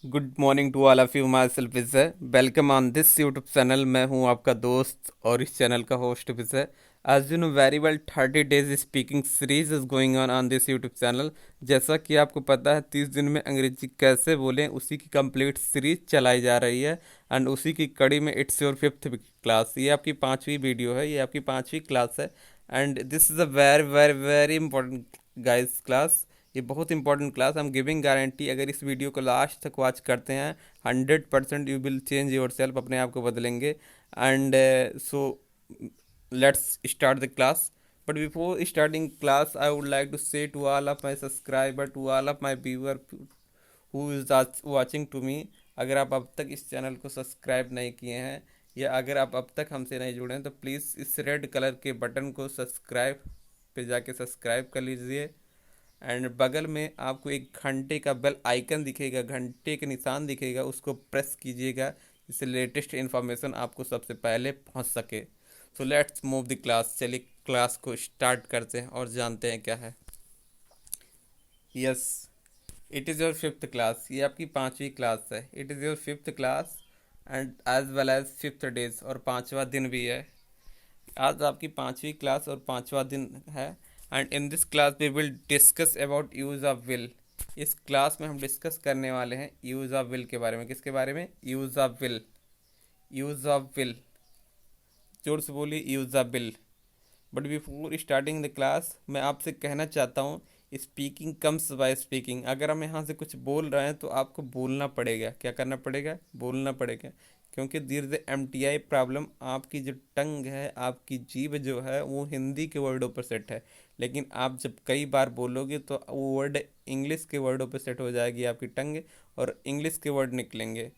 Good morning to all of you. Myself Vijay, welcome on this YouTube channel. मैं हूं आपका दोस्त और इस चैनल का host Vijay. As you know very well, 30 days speaking series is going on this YouTube channel. जैसा कि आपको पता है, 30 दिन में अंग्रेजी कैसे बोलें, उसी की कंप्लीट सीरीज चलाई जा रही है। एंड उसी की कड़ी में इट्स योर फिफ्थ क्लास, ये आपकी पांचवी वीडियो है, ये आपकी पांचवी क्लास है। And this is a very very very important guys class. ये बहुत important class. I am giving guarantee, अगर इस वीडियो को लास्ट तक वॉच करते हैं, 100% you will change yourself, अपने आप को बदलेंगे। And so let's start the class. But before starting class, I would like to say to all of my subscriber, to all of my viewer who is watching to me, अगर आप अब तक इस channel को subscribe नहीं किए हैं या अगर आप अब तक हमसे नहीं जुड़े हैं, तो प्लीज़ इस रेड कलर के बटन को सब्सक्राइब पे जाके सब्सक्राइब कर लीजिए। एंड बगल में आपको एक घंटे का बेल आइकन दिखेगा, घंटे के निशान दिखेगा, उसको प्रेस कीजिएगा, जिससे लेटेस्ट इन्फॉर्मेशन आपको सबसे पहले पहुंच सके। So let's move the class. चलिए क्लास को स्टार्ट करते हैं और जानते हैं क्या है। Yes, it is your fifth class. ये आपकी पांचवी क्लास है। It is your fifth class and as well as fifth days, और पांचवा दिन भी है। आज आपकी पांचवी क्लास और पांचवा दिन है। And in this class we will discuss about use of will. इस क्लास में हम डिस्कस करने वाले हैं यूज़ ऑफ विल के बारे में। किसके बारे में? Use of will. Use of will, जोर से बोलिए, use of will. But before starting the class, मैं आपसे कहना चाहता हूँ, स्पीकिंग कम्स बाय स्पीकिंग। अगर हम यहाँ से कुछ बोल रहे हैं तो आपको बोलना पड़ेगा। क्या करना पड़ेगा? बोलना पड़ेगा। क्योंकि there is M T I problem. आपकी जो टंग है, आपकी जीभ जो है, वो हिंदी के वर्डों पर सेट है, लेकिन आप जब कई बार बोलोगे तो वो वर्ड इंग्लिश के वर्डों पर सेट हो जाएगी आपकी टंग, और इंग्लिश के वर्ड निकलेंगे।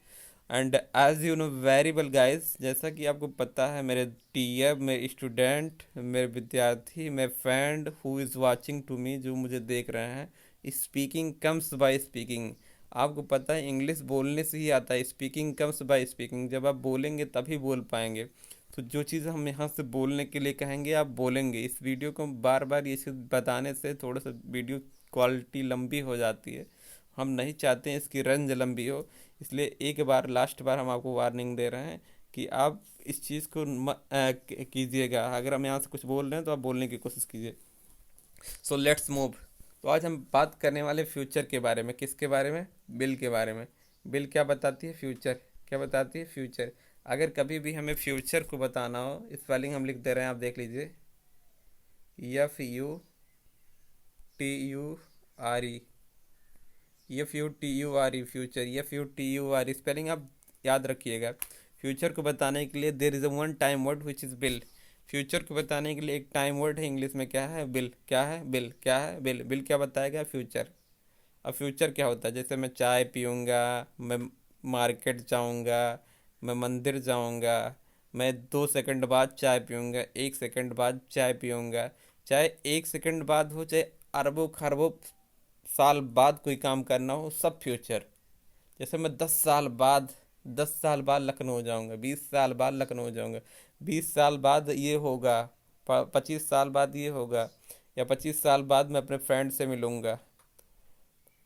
And as you know very well guys, जैसा कि आपको पता है, मेरे टीयर, मेरे स्टूडेंट, मेरे विद्यार्थी, मेरे friend who is watching to me, जो मुझे देख रहे हैं, स्पीकिंग कम्स बाय स्पीकिंग। आपको पता है इंग्लिश बोलने से ही आता है, स्पीकिंग कम्स बाय स्पीकिंग। जब आप बोलेंगे तभी बोल पाएंगे। तो जो चीज़ हम यहाँ से बोलने के लिए कहेंगे, आप बोलेंगे। इस वीडियो को बार बार ये चीज़ बताने से थोड़ा सा वीडियो क्वालिटी लंबी हो जाती है। हम नहीं चाहते हैं इसकी रेंज लंबी हो, इसलिए एक बार, लास्ट बार हम आपको वार्निंग दे रहे हैं कि आप इस चीज़ को कीजिएगा। अगर हम यहाँ से कुछ बोल रहे हैं तो आप बोलने की कोशिश कीजिए। सो लेट्स मूव। तो आज हम बात करने वाले फ्यूचर के बारे में। किसके बारे में? बिल के बारे में। बिल क्या बताती है? फ्यूचर। क्या बताती है? फ्यूचर। अगर कभी भी हमें फ्यूचर को बताना हो, स्पेलिंग हम लिख दे रहे हैं, आप देख लीजिए। FUTURE। FUTURE, future. FUTURE spelling आप याद रखिएगा। फ्यूचर को बताने के लिए there is a one time word which is bill. Future को बताने के लिए एक टाइम वर्ड है इंग्लिश में, क्या है? बिल। क्या है? बिल। क्या है? बिल। बिल क्या बताएगा? फ्यूचर। अब फ्यूचर क्या होता है? जैसे मैं चाय पीऊँगा, मैं मार्केट जाऊँगा, मैं मंदिर जाऊँगा, मैं 2 सेकंड बाद चाय पीऊँगा, 1 सेकंड बाद चाय पीऊँगा। चाहे 1 सेकंड बाद हो, चाहे अरबों खरबों साल बाद कोई काम करना हो, सब फ्यूचर। जैसे मैं 10 साल बाद लखनऊ जाऊंगा, 20 साल बाद लखनऊ जाऊंगा, 20 साल बाद ये होगा, 25 साल बाद ये होगा, या 25 साल बाद मैं अपने फ्रेंड से मिलूंगा,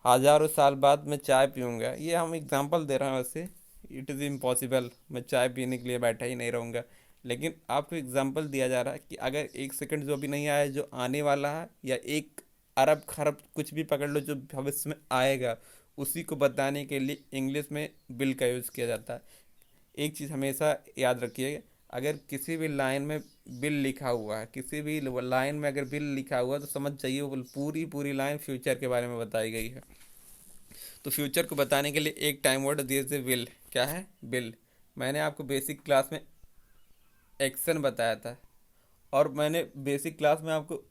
हज़ारों साल बाद मैं चाय पीऊँगा। ये हम एग्जांपल दे रहे हैं। वैसे इट इज़ इम्पॉसिबल, मैं चाय पीने के लिए बैठा ही नहीं रहूँगा, लेकिन आपको एग्जांपल दिया जा रहा है कि अगर 1 सेकंड जो अभी नहीं आया है, जो आने वाला है, या एक अरब खरब कुछ भी पकड़ लो जो भविष्य में आएगा, उसी को बताने के लिए इंग्लिश में बिल का यूज़ किया जाता है। एक चीज़ हमेशा याद रखिए, अगर किसी भी लाइन में बिल लिखा हुआ है, किसी भी लाइन में अगर बिल लिखा हुआ है, तो समझ जाइए वो पूरी पूरी लाइन फ्यूचर के बारे में बताई गई है। तो फ्यूचर को बताने के लिए एक टाइम वर्ड दिए थे, विल। क्या है? बिल। मैंने आपको बेसिक क्लास में एक्शन बताया था, और मैंने बेसिक क्लास में आपको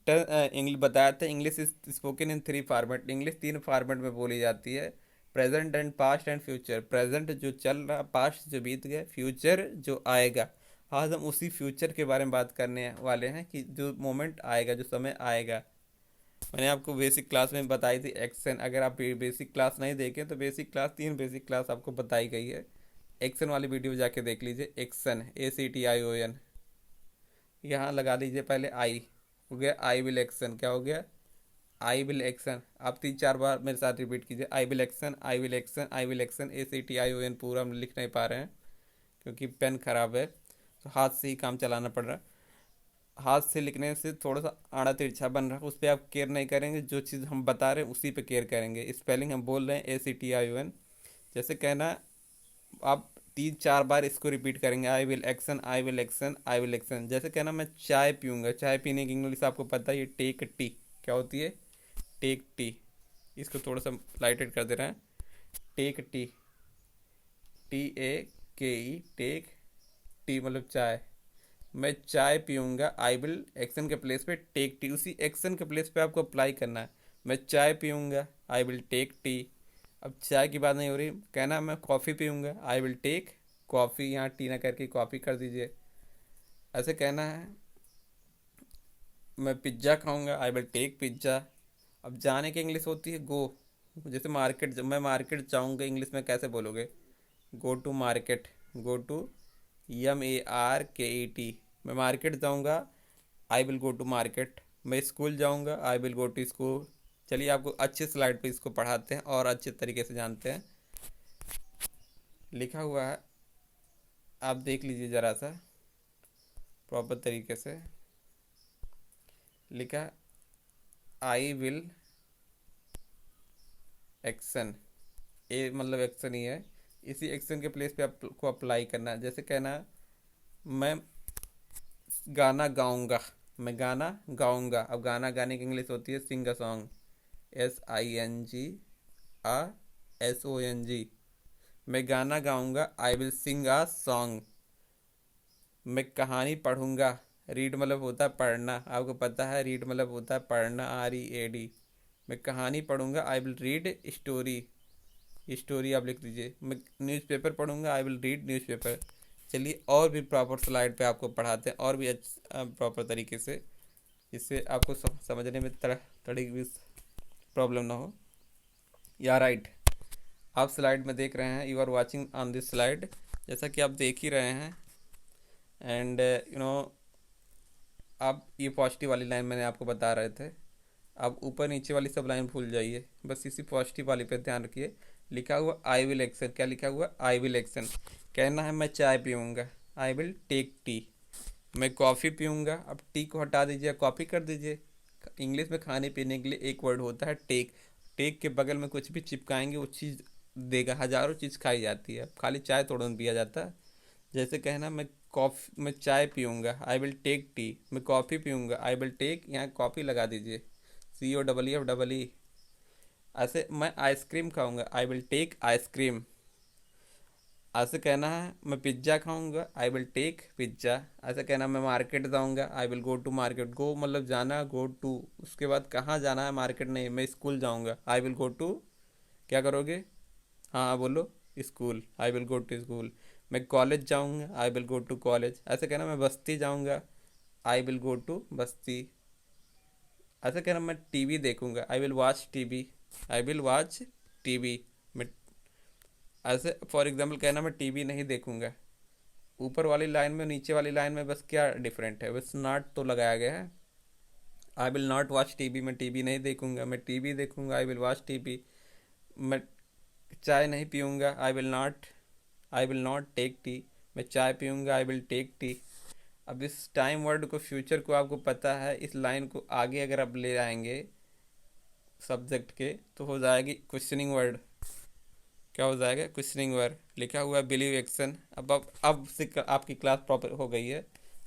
इंग्लिश बताया था। English is spoken in 3 format. English 3 format में बोली जाती है, present and past and future. Present जो चल रहा, पास्ट जो बीत गया, फ्यूचर जो आएगा। आज हम उसी फ्यूचर के बारे में बात करने वाले हैं कि जो मोमेंट आएगा, जो समय आएगा। मैंने आपको बेसिक क्लास में बताई थी एक्शन। अगर आप बेसिक क्लास नहीं देखें तो बेसिक क्लास, 3 बेसिक क्लास आपको बताई गई है। एक्शन वाली वीडियो जाके देख लीजिए। Action, ACTION। यहाँ लगा लीजिए पहले आई। हो गया आई विल एक्शन। क्या हो गया? आई विल एक्शन, आप 3-4 बार मेरे साथ रिपीट कीजिए, आई will action, I will action, I will action. ACTION पूरा हम लिख नहीं पा रहे हैं क्योंकि पेन खराब है, तो हाथ से ही काम चलाना पड़ रहा है। हाथ से लिखने से थोड़ा सा आड़ा तिरछा बन रहा है, उस पर आप केयर नहीं करेंगे, जो चीज़ हम बता रहे हैं उसी पे केयर करेंगे। स्पेलिंग हम बोल रहे हैं ACTION, जैसे कहना आप 3-4 बार इसको रिपीट करेंगे, आई will action, I will action, I will action. जैसे कहना मैं चाय पीऊँगा, चाय पीने की इंग्लिश आपको पता है, ये टेक टी क्या होती है, टेक टी। इसको थोड़ा सा लाइटेड कर दे रहे हैं, take tea, TAKE, take tea मतलब चाय। मैं चाय पीऊँगा, आई विल एक्शन के प्लेस पे टेक टी, उसी एक्शन के प्लेस पे आपको अप्लाई करना है। मैं चाय पीऊँगा, आई विल टेक टी। अब चाय की बात नहीं हो रही, कहना मैं कॉफ़ी पीऊँगा, आई विल टेक कॉफ़ी, यहाँ टी ना करके कॉफ़ी कर दीजिए। ऐसे कहना है मैं पिज्ज़ा खाऊंगा, आई विल टेक पिज्ज़ा। अब जाने की इंग्लिश होती है गो, जैसे मार्केट, जब मैं मार्केट जाऊंगा इंग्लिश में कैसे बोलोगे, go to market, go to MARKET। मैं मार्केट जाऊंगा, I will go to market. मैं स्कूल जाऊंगा, I will go to school. चलिए आपको अच्छे स्लाइड पे इसको पढ़ाते हैं और अच्छे तरीके से जानते हैं। लिखा हुआ है, आप देख लीजिए ज़रा सा प्रॉपर तरीके से। लिखा आई विल एक्शन, ए मतलब एक्शन ही है, इसी एक्शन के प्लेस पे आपको अप्लाई करना है। जैसे कहना मैं गाना गाऊंगा, मैं गाना गाऊंगा। अब गाना गाने की इंग्लिश होती है सिंग अ सॉन्ग, SINGASONG। मैं गाना गाऊंगा, आई विल सिंग अ सॉन्ग। मैं कहानी पढ़ूंगा, रीड मतलब होता है पढ़ना, आपको पता है रीड मतलब होता है पढ़ना, READ। मैं कहानी पढ़ूंगा, I will read story, story आप लिख दीजिए। मैं न्यूज़पेपर पढ़ूंगा, आई विल रीड न्यूज़पेपर। चलिए और भी प्रॉपर स्लाइड पे आपको पढ़ाते हैं और भी प्रॉपर तरीके से, जिससे आपको समझने में थोड़ी भी प्रॉब्लम ना हो। या राइट, आप स्लाइड में देख रहे हैं, you are watching on this slide, जैसा कि आप देख ही रहे हैं। एंड यू नो, आप ये पॉजिटिव वाली लाइन मैंने आपको बता रहे थे, आप ऊपर नीचे वाली सब लाइन भूल जाइए, बस इसी पॉजिटिव वाली पे ध्यान रखिए। लिखा हुआ आई विल एक्शन, क्या लिखा हुआ, आई विल एक्शन। कहना है मैं चाय पीऊँगा, आई विल टेक टी। मैं कॉफ़ी पीऊँगा, अब टी को हटा दीजिए, कॉफ़ी कर दीजिए। इंग्लिश में खाने पीने के लिए एक वर्ड होता है टेक, टेक के बगल में कुछ भी चिपकाएंगे वो चीज़ देगा। हज़ारों चीज़ खाई जाती है, खाली चाय थोड़ा ना पिया जाता है। जैसे कहना मैं चाय पीऊँगा, आई विल टेक टी। मैं कॉफ़ी पीऊँगा, आई विल टेक, यहाँ कॉफ़ी लगा दीजिए, COFFE। ऐसे मैं आइसक्रीम खाऊंगा, आई विल टेक आइसक्रीम। ऐसे कहना है मैं पिज्ज़ा खाऊंगा, आई विल टेक पिज्ज़ा। ऐसे कहना मैं मार्केट जाऊंगा, I will go to market. Go मतलब जाना, गो टू उसके बाद कहाँ जाना है, मार्केट नहीं। मैं स्कूल जाऊंगा, आई विल गो टू, क्या करोगे, हाँ बोलो, school, I will go to school. मैं कॉलेज जाऊंगा, I will go to college. ऐसे कहना मैं बस्ती जाऊंगा, आई विल गो टू बस्ती। ऐसा कह रहा मैं टीवी देखूंगा, आई will watch TV, I will watch TV. मैं ऐसे फॉर एग्जांपल कहना मैं टीवी नहीं देखूंगा। ऊपर वाली लाइन में नीचे वाली लाइन में बस क्या डिफरेंट है, बस नॉट तो लगाया गया है। आई विल नॉट वॉच टीवी, मैं टीवी नहीं देखूंगा। मैं टीवी देखूंगा, आई विल वॉच टीवी। मैं चाय नहीं पीऊँगा, I will not take tea. मैं चाय पीऊँगा, आई विल टेक टी। अब इस टाइम वर्ड को, फ्यूचर को आपको पता है, इस लाइन को आगे अगर आप ले आएंगे सब्जेक्ट के तो हो जाएगी क्वेश्चनिंग वर्ड। क्या हो जाएगा, क्वेश्चनिंग वर्ड। लिखा हुआ है बिलीव एक्शन। अब से आपकी क्लास प्रॉपर हो गई है।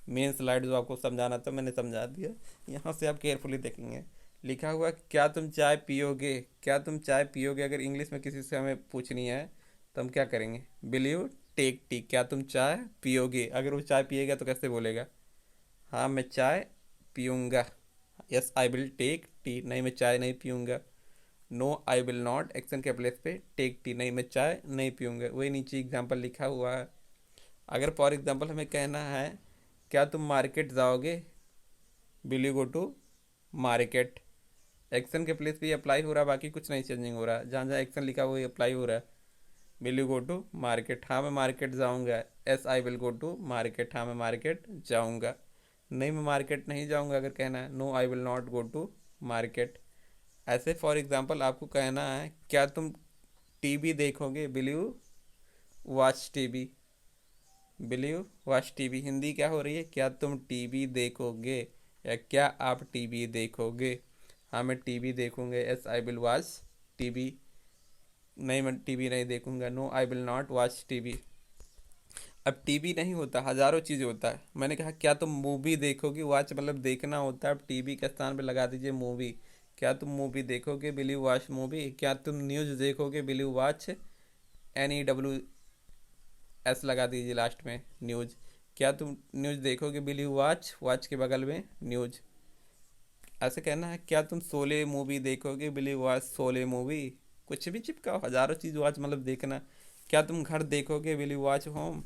मेन स्लाइड जो आपको समझाना था मैंने समझा दिया, यहाँ से आप केयरफुली देखेंगे। लिखा हुआ है क्या तुम चाय पियोगे, क्या तुम चाय पियोगे। अगर इंग्लिश में किसी से हमें पूछनी है तो हम क्या करेंगे, बिलीव टेक टी, क्या तुम चाय पियोगे। अगर वो चाय पिएगा तो कैसे बोलेगा, हाँ मैं चाय पीऊँगा, yes I will take tea, नहीं मैं चाय नहीं पीऊँगा। No I will not, action के प्लेस पे टेक टी, नहीं मैं चाय नहीं पीऊँगा। वही नीचे एग्जांपल लिखा हुआ है। अगर फॉर एग्जांपल हमें कहना है क्या तुम मार्केट जाओगे, will you go to market. Action के प्लेस पे अप्लाई हो रहा है, बाकी कुछ नहीं चेंजिंग हो रहा है, जहाँ जहाँ एक्शन लिखा हुआ है अप्लाई हो रहा है। Will you go to market, हाँ मैं मार्केट जाऊँगा, yes I will go to market, हाँ मैं मार्केट जाऊँगा। नहीं मैं मार्केट नहीं जाऊँगा अगर कहना है, no I will not go to market. ऐसे फॉर एग्जांपल आपको कहना है क्या तुम टीवी देखोगे, will you watch TV, will you watch TV. Hindi क्या हो रही है, क्या तुम टीवी देखोगे या क्या आप टीवी देखोगे। हाँ मैं टीवी देखूंगा, yes I will watch TV. नहीं मैं टीवी नहीं देखूंगा, no I will not watch TV. अब टीवी नहीं होता, हजारों चीज़ें होता है। मैंने कहा क्या तुम मूवी देखोगे, वॉच मतलब देखना होता है, अब टीवी के स्थान पे लगा दीजिए मूवी। क्या तुम मूवी देखोगे, विल यू वॉच मूवी। क्या तुम न्यूज़ देखोगे, विल यू वॉच, NEWS लगा दीजिए लास्ट में, न्यूज़। क्या तुम न्यूज़ देखोगे, विल यू वॉच, वॉच के बगल में न्यूज़। ऐसे कहना है क्या तुम शोले मूवी देखोगे, will you watch Sholay movie. कुछ भी चिपकाओ, हजारों चीज़ वॉच मतलब देखना। क्या तुम घर देखोगे, विल यू वॉच होम।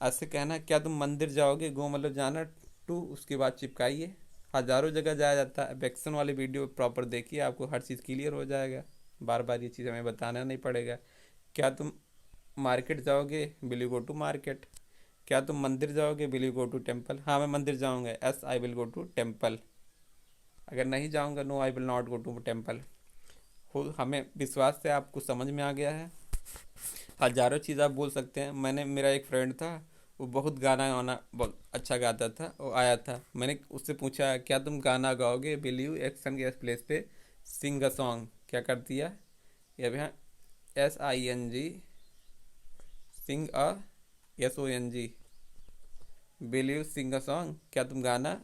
ऐसे कहना क्या तुम मंदिर जाओगे, गो मतलब जाना, टू उसके बाद चिपकाइए। हजारों जगह जाया जाता है। वैक्सन वाली वीडियो प्रॉपर देखिए, आपको हर चीज़ क्लियर हो जाएगा। बार बार ये चीज़ हमें बताना नहीं पड़ेगा। क्या तुम मार्केट जाओगे, will you go to market. क्या तुम मंदिर जाओगे, will you go to temple. हाँ मैं मंदिर जाऊँगा, yes I will go to temple. अगर नहीं जाऊँगा, no I will not go to temple. हो हमें विश्वास से आपको समझ में आ गया है। हजारों चीज़ आप बोल सकते हैं। मैंने, मेरा एक फ्रेंड था, वो बहुत गाना गाना बहुत अच्छा गाता था। वो आया था, मैंने उससे पूछा क्या तुम गाना गाओगे, विल यू एक्शन के प्लेस पे सिंग अ सॉन्ग। क्या कर दिया, ये भी SING, sing a, SONG, will you sing a song. क्या तुम गाना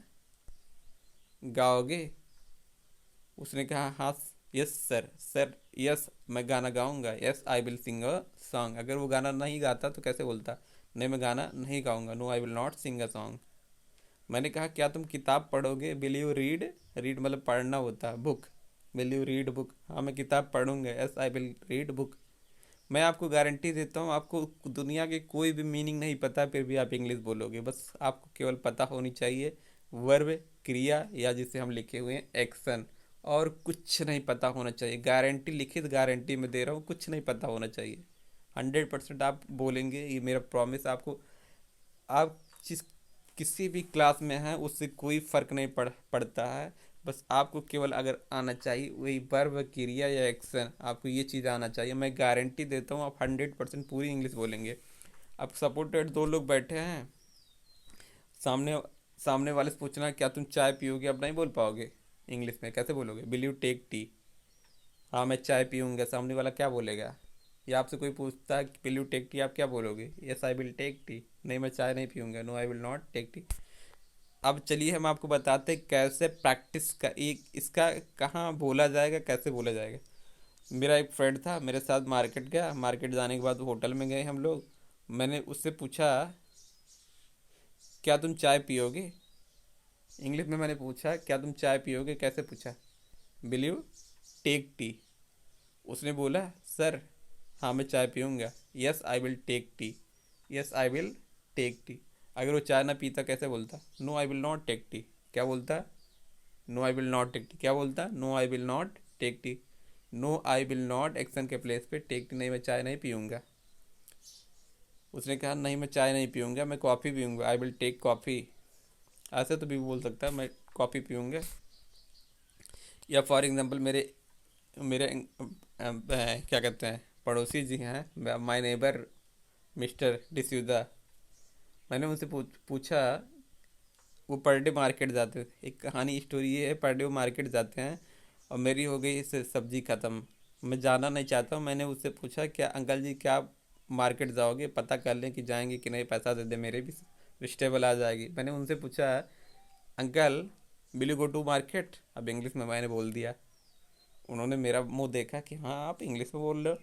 गाओगे। उसने कहा हाँ, यस सर, सर यस मैं गाना गाऊंगा, yes I will sing a song. अगर वो गाना नहीं गाता तो कैसे बोलता, नहीं मैं गाना नहीं गाऊंगा, no I will not sing a song. मैंने कहा क्या तुम किताब पढ़ोगे, विल यू रीड, रीड मतलब पढ़ना होता है, book, will you read book. हाँ मैं किताब पढ़ूंगा, yes I will read book. मैं आपको गारंटी देता हूँ, आपको दुनिया के कोई भी मीनिंग नहीं पता फिर भी आप इंग्लिश बोलोगे। बस आपको केवल पता होनी चाहिए वर्ब, क्रिया, या जिसे हम लिखे हुए हैं एक्शन, और कुछ नहीं पता होना चाहिए। गारंटी, लिखित गारंटी में दे रहा हूँ, कुछ नहीं पता होना चाहिए। 100% आप बोलेंगे, ये मेरा प्रॉमिस आपको। आप जिस किसी भी क्लास में हैं उससे कोई फ़र्क नहीं पड़ता है। बस आपको केवल अगर आना चाहिए वही वर्ब, क्रिया या एक्शन, आपको ये चीज़ आना चाहिए। मैं गारंटी देता हूँ आप 100% पूरी इंग्लिश बोलेंगे। अब सपोर्टेड दो लोग बैठे हैं सामने, सामने वाले से पूछना क्या तुम चाय पियोगे, अब नहीं बोल पाओगे इंग्लिश में, कैसे बोलोगे, विल यू टेक टी। हाँ मैं चाय पीऊँगा, सामने वाला क्या बोलेगा। या आपसे कोई पूछता है विल यू टेक टी, आप क्या बोलोगे, yes I will take tea, नहीं मैं चाय नहीं पीऊँगा, no I will not take tea. अब चलिए हम आपको बताते हैं कैसे प्रैक्टिस का एक इसका कहाँ बोला जाएगा, कैसे बोला जाएगा। मेरा एक फ्रेंड था, मेरे साथ मार्केट गया, मार्केट जाने के बाद होटल में गए हम लोग। मैंने उससे पूछा क्या तुम चाय पियोगे। इंग्लिश में मैंने पूछा क्या तुम चाय पियोगे, कैसे पूछा, विल यू टेक टी। उसने बोला सर हाँ मैं चाय पीऊँगा, yes I will take tea, yes I will take tea. अगर वो चाय ना पीता कैसे बोलता, no I will not take tea. क्या बोलता, no I will not take tea. क्या बोलता, no I will not take tea. No I will not action के प्लेस पे टेक टी, नहीं मैं चाय नहीं पीऊँगा। उसने कहा नहीं मैं चाय नहीं पीऊँगा, मैं कॉफ़ी पीऊँगा, आई विल टेक कॉफ़ी। ऐसे तो भी बोल सकता है मैं कॉफ़ी पीऊँगा। या फॉर एग्जांपल मेरे मेरे क्या कहते हैं पड़ोसी जी हैं, माय नेबर मिस्टर डिसूजा। मैंने उनसे पूछा, वो पर डे मार्केट जाते थे। एक कहानी स्टोरी ये है, पर डे वो मार्केट जाते हैं और मेरी हो गई इससे सब्जी ख़त्म। मैं जाना नहीं चाहता हूँ। मैंने उससे पूछा क्या अंकल जी क्या आप मार्केट जाओगे, पता कर लें कि जाएंगे कि नहीं, पैसा दे दे, मेरे भी वेजिटेबल आ जाएगी। मैंने उनसे पूछा uncle will you go to market. अब इंग्लिश में मैंने बोल दिया। उन्होंने मेरा मुंह देखा कि हाँ आप इंग्लिश में बोल रहे हो।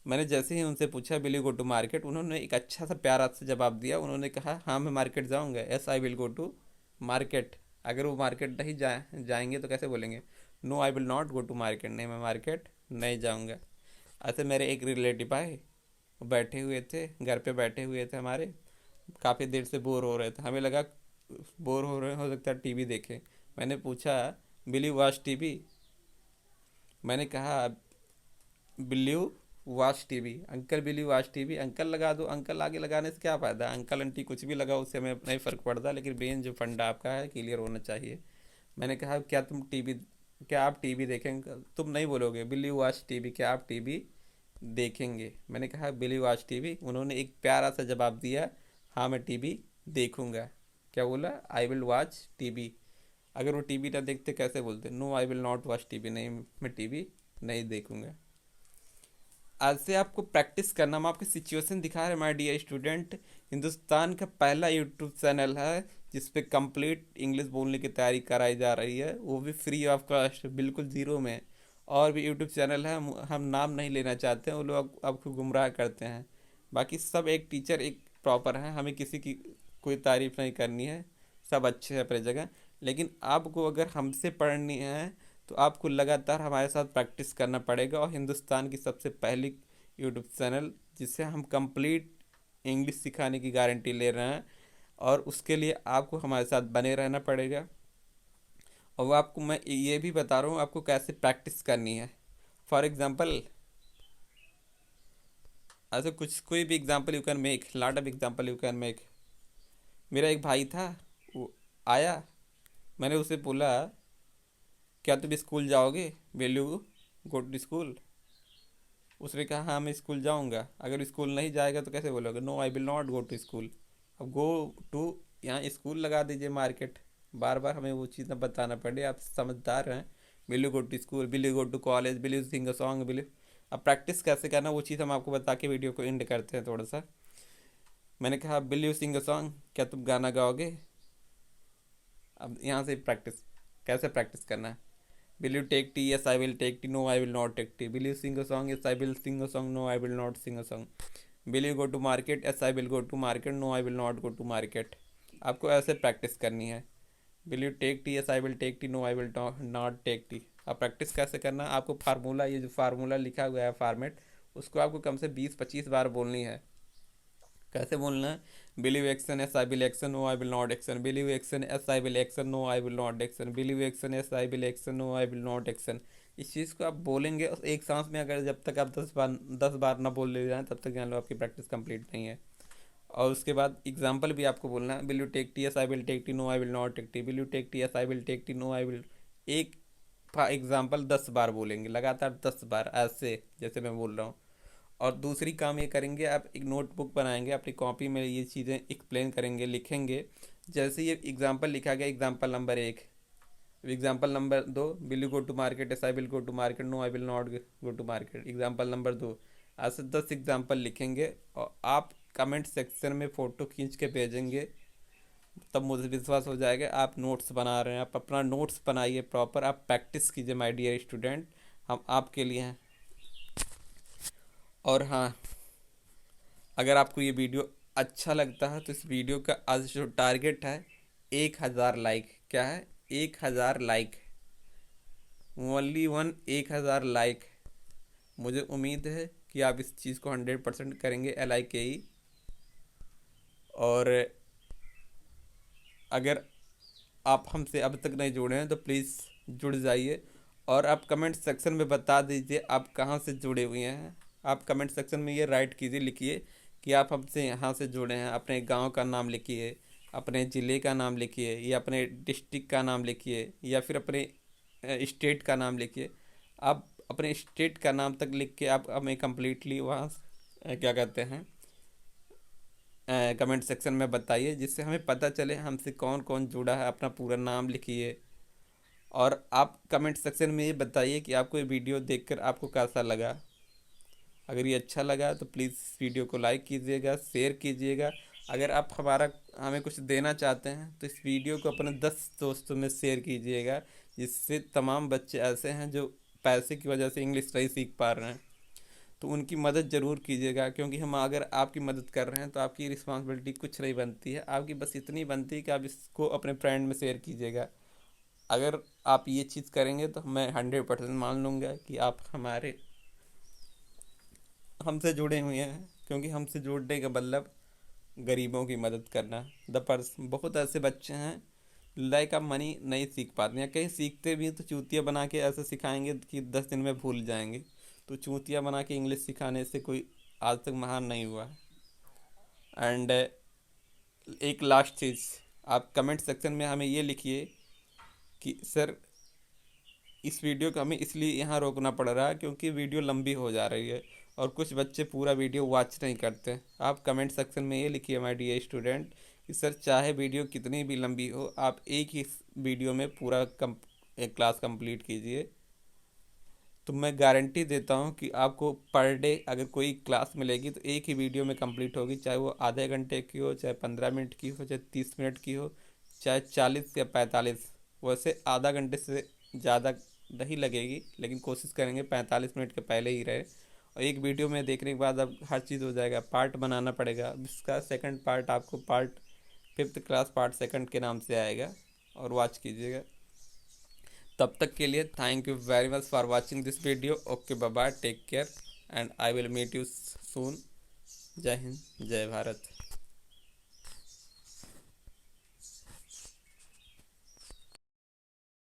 मैंने जैसे ही उनसे पूछा will you go to market, उन्होंने एक अच्छा सा प्यारा सा जवाब दिया। उन्होंने कहा हाँ मैं मार्केट जाऊँगा, yes I will go to market. अगर वो मार्केट नहीं जाएंगे तो कैसे बोलेंगे, no I will not go to market, नहीं मैं मार्केट नहीं जाऊँगा। ऐसे मेरे एक रिलेटिव आए, वो बैठे हुए थे, घर पे बैठे हुए थे हमारे, काफ़ी देर से बोर हो रहे थे। हमें लगा बोर हो रहे हो सकता है टीवी देखें। मैंने पूछा विल यू वॉच टीवी। मैंने कहा will you watch TV, uncle will you watch TV, uncle लगा दो। अंकल आगे लगाने से क्या फ़ायदा, अंकल आंटी कुछ भी लगाओ उससे हमें नहीं फ़र्क पड़ता, लेकिन मेन जो फंडा आपका है क्लियर होना चाहिए। मैंने कहा क्या आप टीवी देखेंगे, तुम नहीं बोलोगे विल यू वॉच टीवी, क्या आप टीवी देखेंगे। मैंने कहा विल यू वॉच टीवी, उन्होंने एक प्यारा सा जवाब दिया, हाँ मैं टीवी देखूंगा। क्या बोला, आई विल वॉच टीवी। अगर वो टीवी ना देखते कैसे बोलते, no I will not watch TV, नहीं मैं टीवी नहीं देखूंगा। आज से आपको प्रैक्टिस करना, हम आपकी सिचुएशन दिखा रहे हैं माय डियर स्टूडेंट। हिंदुस्तान का पहला यूट्यूब चैनल है जिस पे कंप्लीट इंग्लिश बोलने की तैयारी कराई जा रही है, वो भी फ्री ऑफ कॉस्ट, बिल्कुल ज़ीरो में। और भी यूट्यूब चैनल है, हम नाम नहीं लेना चाहते हैं, वो लोग आपको गुमराह करते हैं। बाकी सब एक टीचर एक प्रॉपर है, हमें किसी की कोई तारीफ़ नहीं करनी है, सब अच्छे हैं अपनी जगह। लेकिन आपको अगर हमसे पढ़नी है तो आपको लगातार हमारे साथ प्रैक्टिस करना पड़ेगा। और हिंदुस्तान की सबसे पहली यूट्यूब चैनल जिससे हम कंप्लीट इंग्लिश सिखाने की गारंटी ले रहे हैं, और उसके लिए आपको हमारे साथ बने रहना पड़ेगा। और वो आपको मैं ये भी बता रहा हूँ आपको कैसे प्रैक्टिस करनी है। फॉर एग्ज़ाम्पल, ऐसे कुछ कोई भी example you can make, lot of example you can make. मेरा एक भाई था, वो आया, मैंने उसे बोला क्या तुम स्कूल जाओगे, will you go to school. उसने कहा हाँ मैं स्कूल जाऊंगा। अगर स्कूल नहीं जाएगा तो कैसे बोलोगे, no I will not go to school. अब गो टू, यहाँ स्कूल लगा दीजिए मार्केट, बार बार हमें वो चीज़ ना बताना पड़े, आप समझदार हैं। Will you go to school, will you go to college, will you sing a song, will you. अब प्रैक्टिस कैसे करना वो चीज़ हम आपको बता के वीडियो को एंड करते हैं थोड़ा सा। मैंने कहा will you sing a song, क्या तुम गाना गाओगे। अब यहाँ से प्रैक्टिस, कैसे प्रैक्टिस करना है। Will you take tea, yes I will take tea, no I will not take tea. Will you sing a song, yes I will sing a song, no I will not sing a song. Will you go to market, yes I will go to market, no I will not go to market. आपको ऐसे practice करनी है। Will you take tea, yes I will take tea, no I will not take tea. अब practice कैसे करना, आपको formula, ये जो फार्मूला लिखा हुआ है फॉर्मेट, उसको आपको कम से 20-25 बार बोलनी है। कैसे बोलना है, believe action, yes I will action, no I will not action, believe action, yes I will action, no I will not action, believe action, yes I will action, no I will not action. इस चीज़ को आप बोलेंगे और एक सांस में, अगर जब तक आप 10 बार ना बोल ले जाएं तब तक जान लो आपकी प्रैक्टिस कंप्लीट नहीं है। और उसके बाद एग्जाम्पल भी आपको बोलना है, will you take tea, yes I will take tea, no I will not take tea, will you take tea, yes I will take tea, no I will. एक एग्जाम्पल 10 बार बोलेंगे, लगातार 10 बार ऐसे जैसे मैं बोल रहा हूँ। और दूसरी काम ये करेंगे, आप एक नोटबुक बनाएंगे, अपनी कॉपी में ये चीज़ें एक्सप्लेन करेंगे, लिखेंगे। जैसे ये एग्जांपल लिखा गया, example number 1, example number 2, will you go to market, yes I will go to market, no I will not go to market, example number 2। ऐसे 10 एग्जांपल लिखेंगे और आप कमेंट सेक्शन में फ़ोटो खींच के भेजेंगे, तब मुझे विश्वास हो जाएगा आप नोट्स बना रहे हैं। आप अपना नोट्स बनाइए प्रॉपर, आप प्रैक्टिस कीजिए माय डियर स्टूडेंट, हम आपके लिए हैं। और हाँ, अगर आपको ये वीडियो अच्छा लगता है तो इस वीडियो का आज जो टारगेट है 1,000 लाइक। क्या है, 1,000 लाइक, ओनली वन, 1,000 लाइक। मुझे उम्मीद है कि आप इस चीज़ को 100% करेंगे, LIKE। और अगर आप हमसे अब तक नहीं जुड़े हैं तो प्लीज़ जुड़ जाइए। और आप कमेंट सेक्शन में बता दीजिए आप कहाँ से जुड़े हुए हैं। आप कमेंट सेक्शन में ये राइट कीजिए, लिखिए कि आप हमसे यहाँ से जुड़े हैं। अपने गांव का नाम लिखिए, अपने ज़िले का नाम लिखिए, या अपने डिस्ट्रिक्ट का नाम लिखिए, या फिर अपने स्टेट का नाम लिखिए। आप अपने स्टेट का नाम तक लिख के आप हमें कम्प्लीटली वहाँ क्या कहते हैं, कमेंट सेक्शन में बताइए, जिससे हमें पता चले हमसे कौन कौन जुड़ा है। अपना पूरा नाम लिखिए। और आप कमेंट सेक्शन में ये बताइए कि आपको ये वीडियो देखकर आपको कैसा लगा। अगर ये अच्छा लगा तो प्लीज़ इस वीडियो को लाइक कीजिएगा, शेयर कीजिएगा। अगर आप हमें कुछ देना चाहते हैं तो इस वीडियो को अपने 10 दोस्तों में शेयर कीजिएगा, जिससे तमाम बच्चे ऐसे हैं जो पैसे की वजह से इंग्लिश नहीं सीख पा रहे हैं, तो उनकी मदद ज़रूर कीजिएगा। क्योंकि हम अगर आपकी मदद कर रहे हैं तो आपकी रिस्पॉन्सिबिलिटी कुछ नहीं बनती है, आपकी बस इतनी बनती है कि आप इसको अपने फ्रेंड में शेयर कीजिएगा। अगर आप ये चीज़ करेंगे तो मैं 100% मान लूँगा कि आप हमसे जुड़े हुए हैं। क्योंकि हमसे जुड़ने का मतलब गरीबों की मदद करना। बहुत ऐसे बच्चे हैं लाइक आप मनी नहीं सीख पाते हैं, कहीं सीखते भी हैं तो चूतिया बना के ऐसे सिखाएंगे कि 10 दिन में भूल जाएंगे। तो चूतिया बना के इंग्लिश सिखाने से कोई आज तक महान नहीं हुआ है। एंड एक लास्ट चीज़, आप कमेंट सेक्शन में हमें ये लिखिए कि सर इस वीडियो को हमें इसलिए यहाँ रोकना पड़ रहा है क्योंकि वीडियो लंबी हो जा रही है और कुछ बच्चे पूरा वीडियो वॉच नहीं करते। आप कमेंट सेक्शन में ये लिखिए माय डियर स्टूडेंट कि सर चाहे वीडियो कितनी भी लंबी हो, आप एक ही वीडियो में पूरा एक क्लास कंप्लीट कीजिए। तो मैं गारंटी देता हूँ कि आपको पर डे अगर कोई क्लास मिलेगी तो एक ही वीडियो में कंप्लीट होगी, चाहे वो आधे घंटे की हो, चाहे 15 मिनट की हो, चाहे 30 मिनट की हो, चाहे 40 या 45। वैसे आधा घंटे से ज़्यादा नहीं लगेगी, लेकिन कोशिश करेंगे 45 मिनट के पहले ही रहे। और एक वीडियो में देखने के बाद अब हर चीज़ हो जाएगा। पार्ट बनाना पड़ेगा, इसका सेकंड पार्ट आपको part 5th class part second के नाम से आएगा और वॉच कीजिएगा। तब तक के लिए thank you very much for watching this video. Okay bye bye, take care and I will meet you soon. जय हिंद, जय भारत।